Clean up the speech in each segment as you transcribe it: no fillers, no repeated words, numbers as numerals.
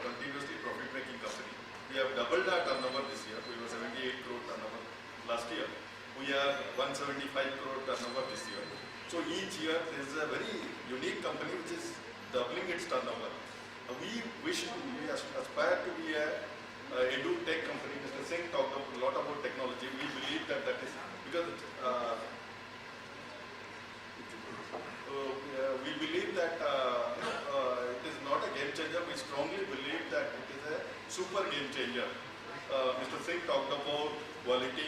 continuously profit-making company. We have doubled our turnover this year. We were 78 crore turnover last year. We are 175 crore turnover this year. So each year there is a very unique company which is doubling its turnover. We aspire to be a edu-tech company. Mr. Singh talked a lot about technology. We believe that is because we believe that it is not a game changer. We strongly believe that it is a super game changer. Mr. Singh talked about quality,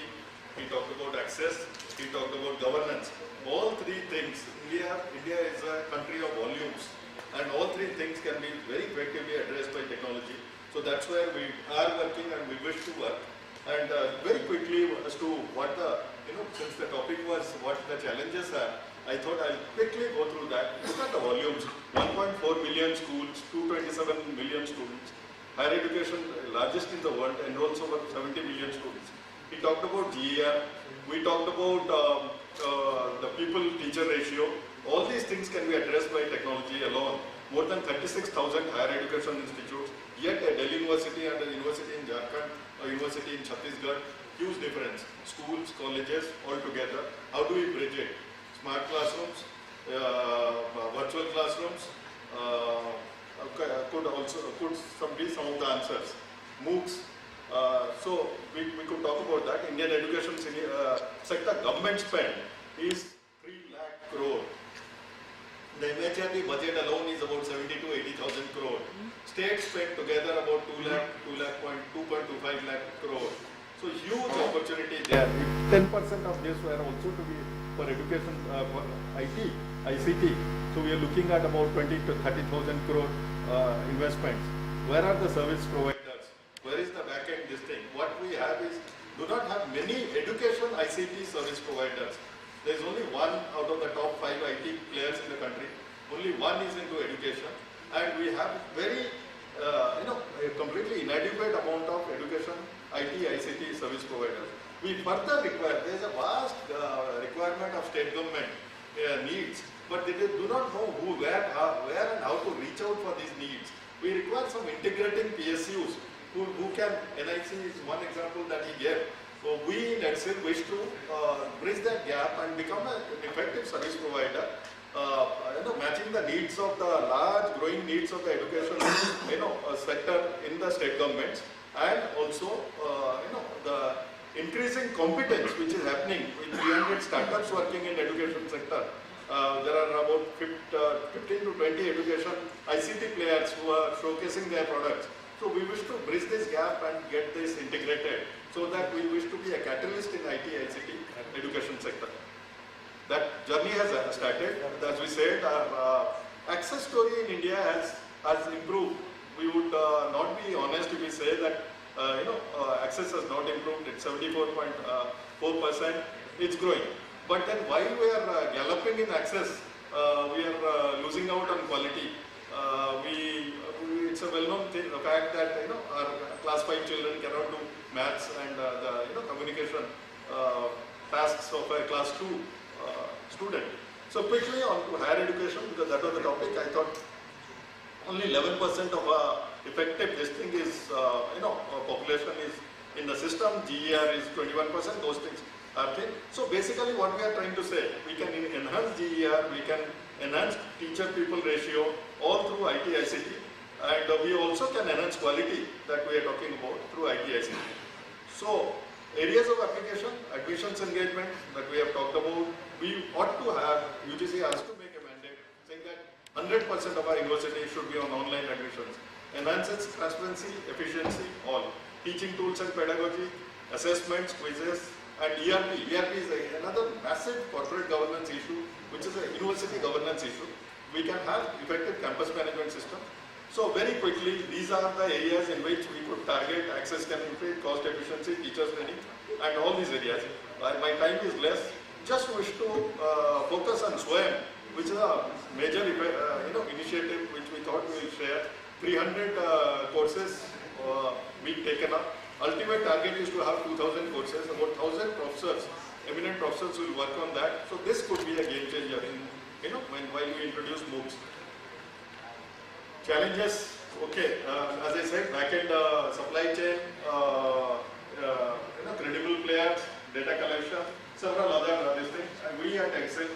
he talked about access, he talked about governance. All three things, India is a country of volumes, and all three things can be very effectively addressed by technology. So that's where we are working and we wish to work. And very quickly as to what since the topic was what the challenges are, I thought I'll quickly go through that. Look at the volumes, 1.4 million schools, 227 million students. Higher education, largest in the world, enrolls over 70 million students. He talked about GER, we talked about the people-teacher ratio. All these things can be addressed by technology alone. More than 36,000 higher education institutes, yet a Delhi University and a university in Jharkhand, a university in Chhattisgarh, huge difference. Schools, colleges, all together. How do we bridge it? Smart classrooms, virtual classrooms, could be some of the answers. MOOCs, so we could talk about that. Indian education sector government spend is 3 lakh crore. The MHRD budget alone is about 70 to 80,000 crore. State spent together about 2.25 lakh crore. So huge opportunity there. 10% of this were also to be for education, for IT, ICT. So we are looking at about 20 to 30,000 crore investments. Where are the service providers? Where is the back-end this thing? What we have is, do not have many education ICT service providers. There is only one out of the top 5 IT players in the country. Only one is into education. And we have very, a completely inadequate amount of education IT, ICT service providers. We further require, there is a vast requirement of state government needs, but they do not know where and how to reach out for these needs. We require some integrating PSUs who can, NIC is one example that he gave. So we in EDSIL wish to bridge that gap and become an effective service provider, matching the needs of the large growing needs of the education sector in the state governments, and also the increasing competence which is happening with 300 startups working in education sector. There are about 15 to 20 education ICT players who are showcasing their products. So we wish to bridge this gap and get this integrated, so that we wish to be a catalyst in IT, ICT education sector. That journey has started. As we said, our access story in India has improved. We would not be honest if we say that access has not improved. It's 74.4%. It's growing. But then while we are galloping in access, we are losing out on quality. It's a well-known fact that our class 5 children cannot do maths and the communication tasks of a class 2 student. So quickly on to higher education, because that was the topic. I thought only 11% of effective testing is, population is in the system. GER is 21%. Those things are things. So basically, what we are trying to say, we can enhance GER, we can enhance teacher-people ratio, all through IT, ICT, and we also can enhance quality that we are talking about through IT, ICT. So areas of application, admissions engagement that we have talked about, we ought to have, UGC has to make a mandate saying that 100% of our university should be on online admissions. Enhances transparency, efficiency, all. Teaching tools and pedagogy, assessments, quizzes, and ERP. ERP is another massive corporate governance issue, which is a university governance issue. We can have effective campus management system. So very quickly, these are the areas in which we could target access can improve, cost efficiency, teachers training, and all these areas. My time is less. Just wish to focus on SWAYAM, which is a major initiative which we thought we will share. 300 courses being taken up. Ultimate target is to have 2,000 courses. About 1,000 professors, eminent professors will work on that. So this could be a game changer in, while we introduce MOOCs. Challenges, Okay, as I said, backend supply chain, credible players, data collection, several other these things. And we at Excel,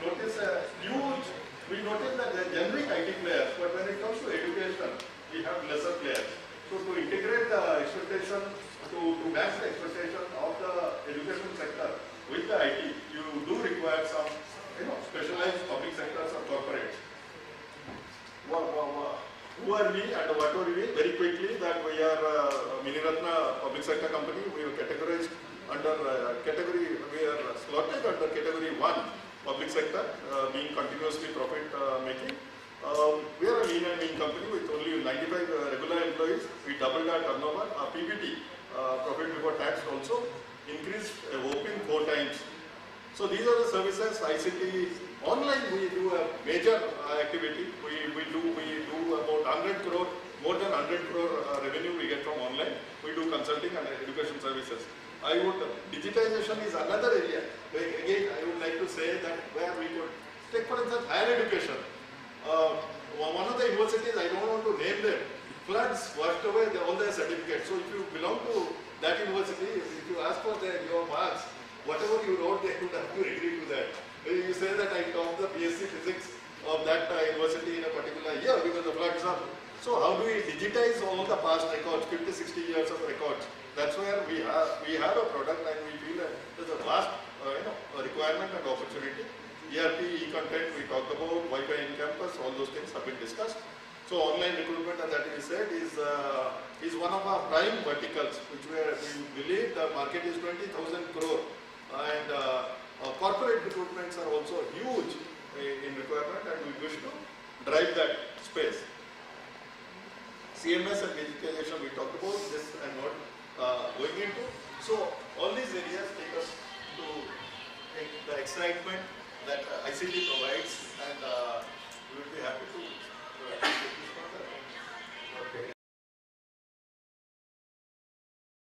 notice a huge, we notice that the generic IT players, but when it comes to education, we have lesser players. So to integrate the expectation, to match the expectation of the education sector with the IT, you do require some, specialized public sectors or corporates. Who are we and what are we? Very quickly, that we are Miniratna public sector company. We are categorized under we are slotted under category 1 public sector, being continuously profit making. We are a lean and mean company with only 95 regular employees. We doubled our turnover. Our PBT, profit before tax, also increased a whopping 4 times. So these are the services. ICT online, we do a major activity. We do about 100 crore, more than 100 crore revenue we get from online. We do consulting and education services. Digitization is another area. Again, I would like to say that where we could take, for instance, higher education. One of the universities, I don't want to name them, floods washed away all their certificates. So if you belong to that university, if you ask for your marks, whatever you wrote, they would have to agree to that. You say that I taught the BSc physics of that university in a particular year because the floods are. So how do we digitize all the past records, 50, 60 years of records? That's where we have a product and we feel that there's a vast requirement and opportunity. ERP, e-content, we talked about, Wi-Fi in campus, all those things have been discussed. So online recruitment, as that we said, is one of our prime verticals, which we believe the market is 20,000 crore. And corporate recruitments are also huge in requirement, and we wish to drive that space. CMS and digitalization, we talked about this and not going into. So all these areas take us to the excitement that ICT provides, and we will be happy to